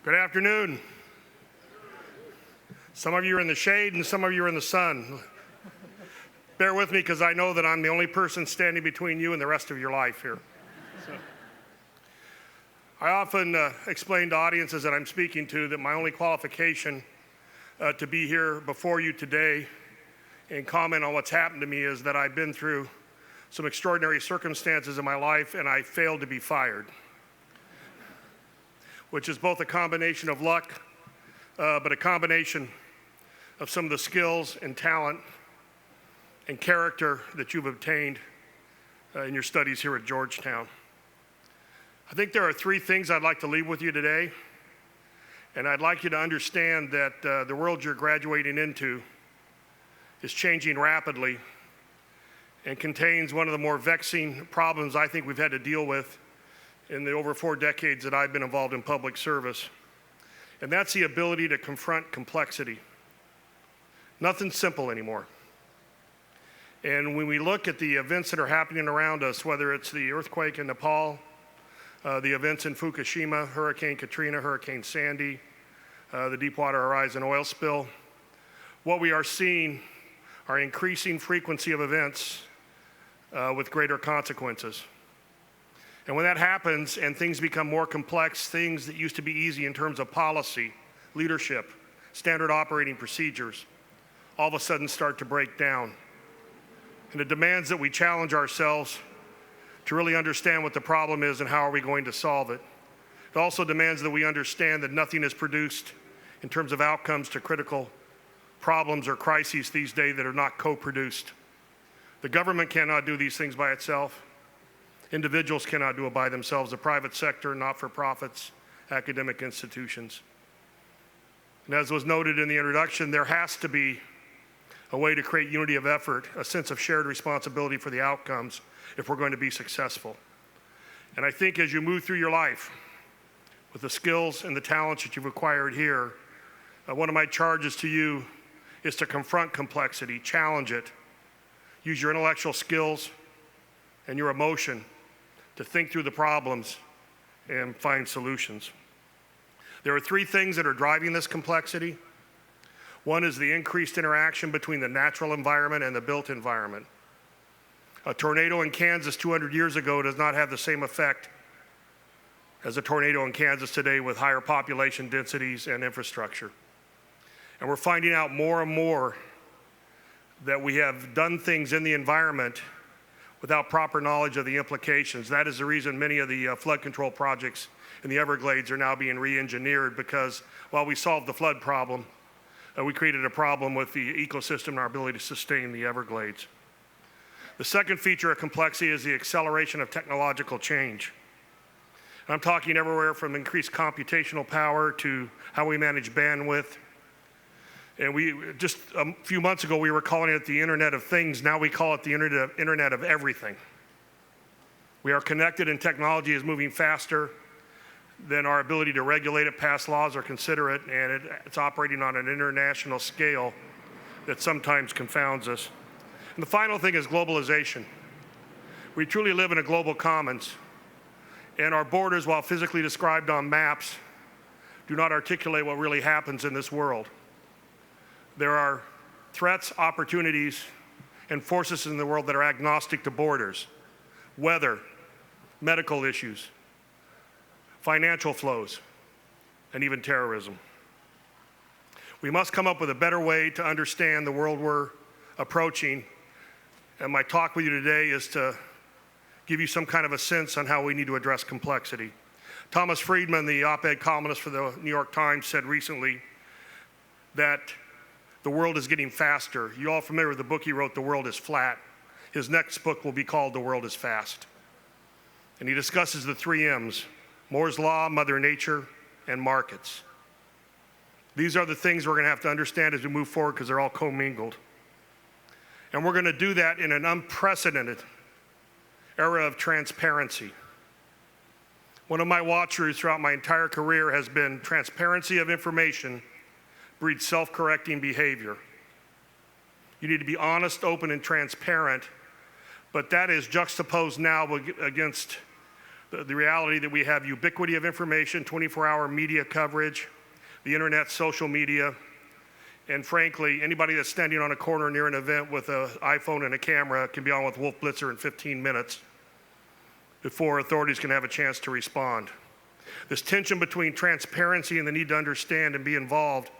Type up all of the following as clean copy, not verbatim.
Good afternoon. Some of you are in the shade and some of you are in the sun. Bear with me because I know that I'm the only person standing between you and the rest of your life here. I often explain to audiences that I'm speaking to that my only qualification to be here before you today and comment on what's happened to me is that I've been through some extraordinary circumstances in my life and I failed to be fired, which is both a combination of luck, but a combination of some of the skills and talent and character that you've obtained in your studies here at Georgetown. I think there are three things I'd like to leave with you today, and I'd like you to understand that the world you're graduating into is changing rapidly and contains one of the more vexing problems I think we've had to deal with in the over 4 decades that I've been involved in public service, and that's the ability to confront complexity. Nothing's simple anymore. And when we look at the events that are happening around us, whether it's the earthquake in Nepal, the events in Fukushima, Hurricane Katrina, Hurricane Sandy, the Deepwater Horizon oil spill, what we are seeing are increasing frequency of events with greater consequences. And when that happens and things become more complex, things that used to be easy in terms of policy, leadership, standard operating procedures, all of a sudden start to break down. And it demands that we challenge ourselves to really understand what the problem is and how are we going to solve it. It also demands that we understand that nothing is produced in terms of outcomes to critical problems or crises these days that are not co-produced. The government cannot do these things by itself. Individuals cannot do it by themselves, the private sector, not-for-profits, academic institutions. And as was noted in the introduction, there has to be a way to create unity of effort, a sense of shared responsibility for the outcomes if we're going to be successful. And I think as you move through your life with the skills and the talents that you've acquired here, one of my charges to you is to confront complexity, challenge it, use your intellectual skills and your emotion to think through the problems and find solutions. There are 3 things that are driving this complexity. One is the increased interaction between the natural environment and the built environment. A tornado in Kansas 200 years ago does not have the same effect as a tornado in Kansas today with higher population densities and infrastructure. And we're finding out more and more that we have done things in the environment without proper knowledge of the implications. That is the reason many of the flood control projects in the Everglades are now being re-engineered, because while we solved the flood problem, we created a problem with the ecosystem and our ability to sustain the Everglades. The second feature of complexity is the acceleration of technological change. I'm talking everywhere from increased computational power to how we manage bandwidth. And we just a few months ago, we were calling it the Internet of Things. Now we call it the Internet of Everything. We are connected and technology is moving faster than our ability to regulate it, pass laws, or consider it, and it's operating on an international scale that sometimes confounds us. And the final thing is globalization. We truly live in a global commons, and our borders, while physically described on maps, do not articulate what really happens in this world. There are threats, opportunities, and forces in the world that are agnostic to borders, weather, medical issues, financial flows, and even terrorism. We must come up with a better way to understand the world we're approaching, and my talk with you today is to give you some kind of a sense on how we need to address complexity. Thomas Friedman, the op-ed columnist for the New York Times, said recently that the world is getting faster. You all familiar with the book he wrote, The World is Flat? His next book will be called The World is Fast. And he discusses the 3 M's, Moore's Law, Mother Nature, and markets. These are the things we're going to have to understand as we move forward because they're all commingled. And we're going to do that in an unprecedented era of transparency. One of my watchwords throughout my entire career has been transparency of information breeds self-correcting behavior. You need to be honest, open, and transparent, but that is juxtaposed now against The reality that we have ubiquity of information, 24-hour media coverage, the internet, social media, and frankly, anybody that's standing on a corner near an event with an iPhone and a camera can be on with Wolf Blitzer in 15 minutes before authorities can have a chance to respond. This tension between transparency and the need to understand and be involved,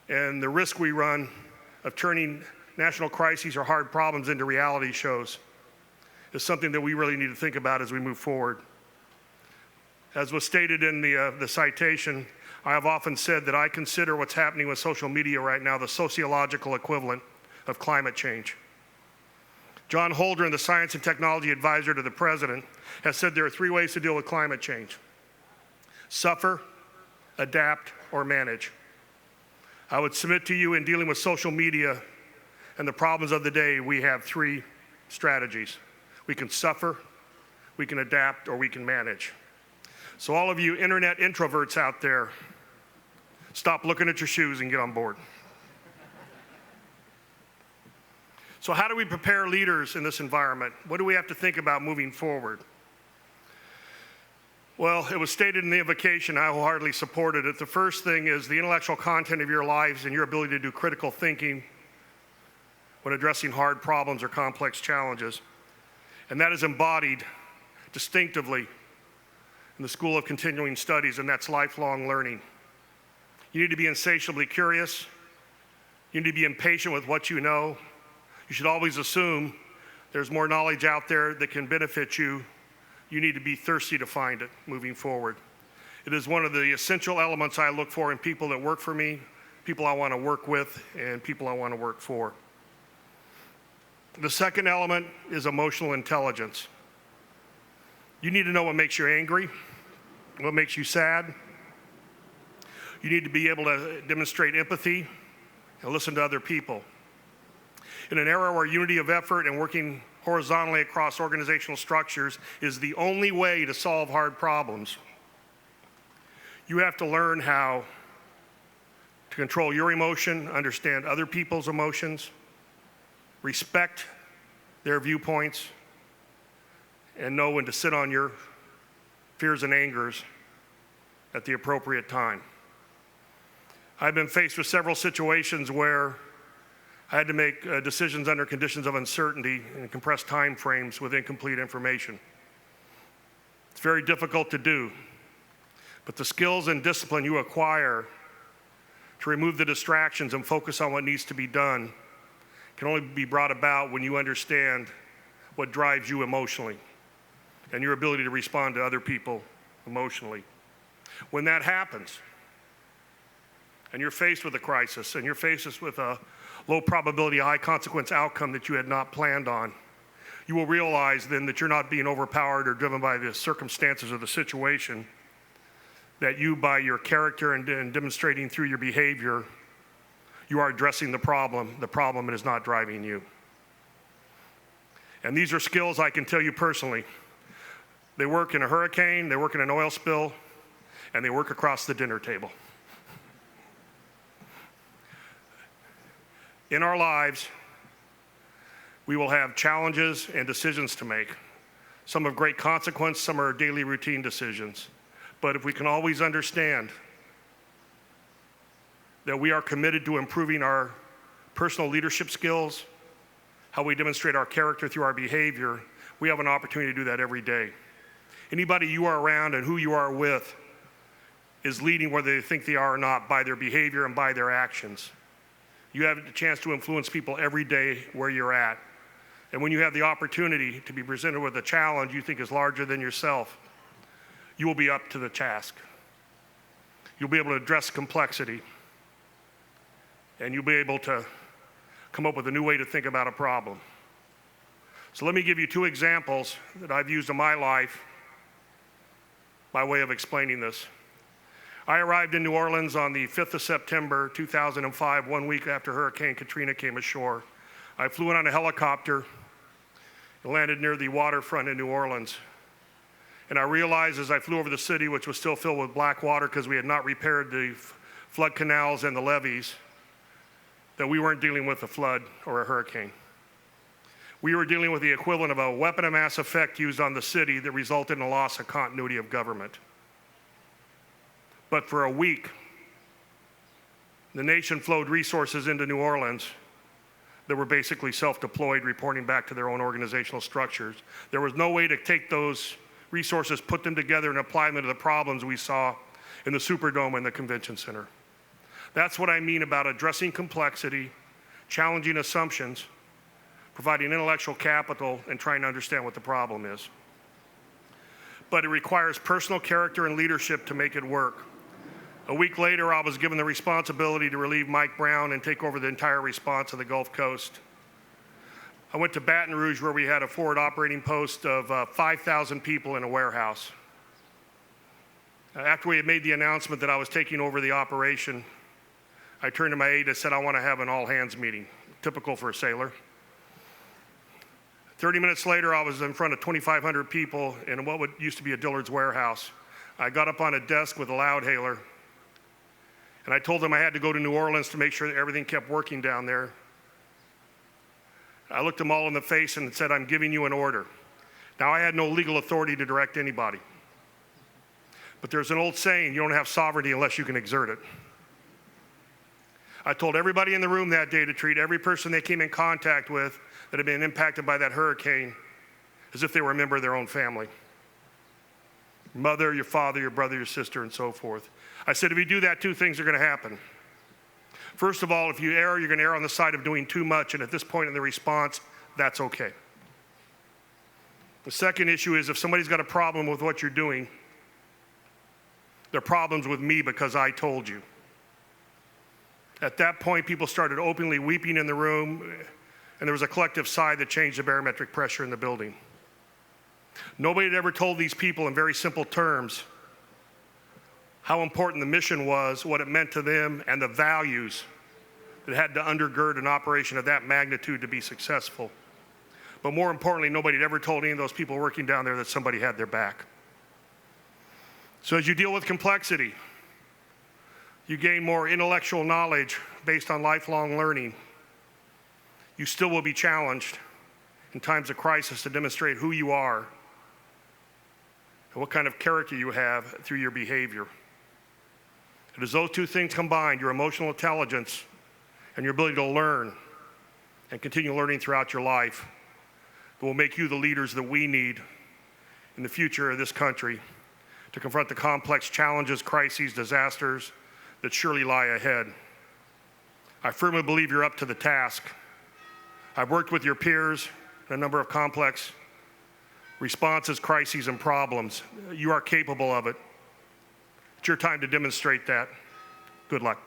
and the risk we run of turning national crises or hard problems into reality shows, is something that we really need to think about as we move forward. As was stated in the citation, I have often said that I consider what's happening with social media right now the sociological equivalent of climate change. John Holdren, the Science and Technology Advisor to the President, has said there are 3 ways to deal with climate change: suffer, adapt, or manage. I would submit to you in dealing with social media and the problems of the day, we have 3 strategies. We can suffer, we can adapt, or we can manage. So all of you internet introverts out there, stop looking at your shoes and get on board. So how do we prepare leaders in this environment? What do we have to think about moving forward? Well, it was stated in the invocation, I wholeheartedly supported it. The first thing is the intellectual content of your lives and your ability to do critical thinking when addressing hard problems or complex challenges. And that is embodied distinctively in the School of Continuing Studies, and that's lifelong learning. You need to be insatiably curious. You need to be impatient with what you know. You should always assume there's more knowledge out there that can benefit you. You need to be thirsty to find it moving forward. It is one of the essential elements I look for in people that work for me, people I want to work with, and people I want to work for. The second element is emotional intelligence. You need to know what makes you angry, what makes you sad. You need to be able to demonstrate empathy and listen to other people. In an era where unity of effort and working horizontally across organizational structures is the only way to solve hard problems, you have to learn how to control your emotion, understand other people's emotions, respect their viewpoints, and know when to sit on your fears and angers at the appropriate time. I've been faced with several situations where I had to make decisions under conditions of uncertainty and compressed time frames with incomplete information. It's very difficult to do, but the skills and discipline you acquire to remove the distractions and focus on what needs to be done can only be brought about when you understand what drives you emotionally and your ability to respond to other people emotionally. When that happens, and you're faced with a crisis, and you're faced with a low probability, high consequence outcome that you had not planned on, you will realize then that you're not being overpowered or driven by the circumstances of the situation, that you, by your character and demonstrating through your behavior, you are addressing the problem is not driving you. And these are skills I can tell you personally. They work in a hurricane, they work in an oil spill, and they work across the dinner table. In our lives, we will have challenges and decisions to make. Some of great consequence, some are daily routine decisions. But if we can always understand that we are committed to improving our personal leadership skills, how we demonstrate our character through our behavior, we have an opportunity to do that every day. Anybody you are around and who you are with is leading, whether they think they are or not, by their behavior and by their actions. You have a chance to influence people every day where you're at. And when you have the opportunity to be presented with a challenge you think is larger than yourself, you will be up to the task. You'll be able to address complexity, and you'll be able to come up with a new way to think about a problem. So let me give you 2 examples that I've used in my life by way of explaining this. I arrived in New Orleans on the 5th of September, 2005, 1 week after Hurricane Katrina came ashore. I flew in on a helicopter and landed near the waterfront in New Orleans. And I realized as I flew over the city, which was still filled with black water because we had not repaired the flood canals and the levees, that we weren't dealing with a flood or a hurricane. We were dealing with the equivalent of a weapon of mass effect used on the city that resulted in a loss of continuity of government. But for a week, the nation flowed resources into New Orleans that were basically self-deployed, reporting back to their own organizational structures. There was no way to take those resources, put them together, and apply them to the problems we saw in the Superdome and the Convention Center. That's what I mean about addressing complexity, challenging assumptions, providing intellectual capital, and trying to understand what the problem is. But it requires personal character and leadership to make it work. A week later, I was given the responsibility to relieve Mike Brown and take over the entire response of the Gulf Coast. I went to Baton Rouge, where we had a forward operating post of 5,000 people in a warehouse. After we had made the announcement that I was taking over the operation, I turned to my aide and said, I want to have an all-hands meeting, typical for a sailor. 30 minutes later, I was in front of 2,500 people in what used to be a Dillard's warehouse. I got up on a desk with a loudhailer, and I told them I had to go to New Orleans to make sure that everything kept working down there. I looked them all in the face and said, I'm giving you an order. Now, I had no legal authority to direct anybody. But there's an old saying, you don't have sovereignty unless you can exert it. I told everybody in the room that day to treat every person they came in contact with that had been impacted by that hurricane as if they were a member of their own family. Your mother, your father, your brother, your sister, and so forth. I said, if you do that, two things are going to happen. First of all, if you err, you're going to err on the side of doing too much, and at this point in the response, that's okay. The second issue is if somebody's got a problem with what you're doing, their problem's with me because I told you. At that point, people started openly weeping in the room, and there was a collective sigh that changed the barometric pressure in the building. Nobody had ever told these people in very simple terms how important the mission was, what it meant to them, and the values that had to undergird an operation of that magnitude to be successful. But more importantly, nobody had ever told any of those people working down there that somebody had their back. So as you deal with complexity, you gain more intellectual knowledge based on lifelong learning. You still will be challenged in times of crisis to demonstrate who you are and what kind of character you have through your behavior. It is those two things combined, your emotional intelligence and your ability to learn and continue learning throughout your life, that will make you the leaders that we need in the future of this country to confront the complex challenges, crises, disasters that surely lie ahead. I firmly believe you're up to the task. I've worked with your peers in a number of complex responses, crises, and problems. You are capable of it. It's your time to demonstrate that. Good luck.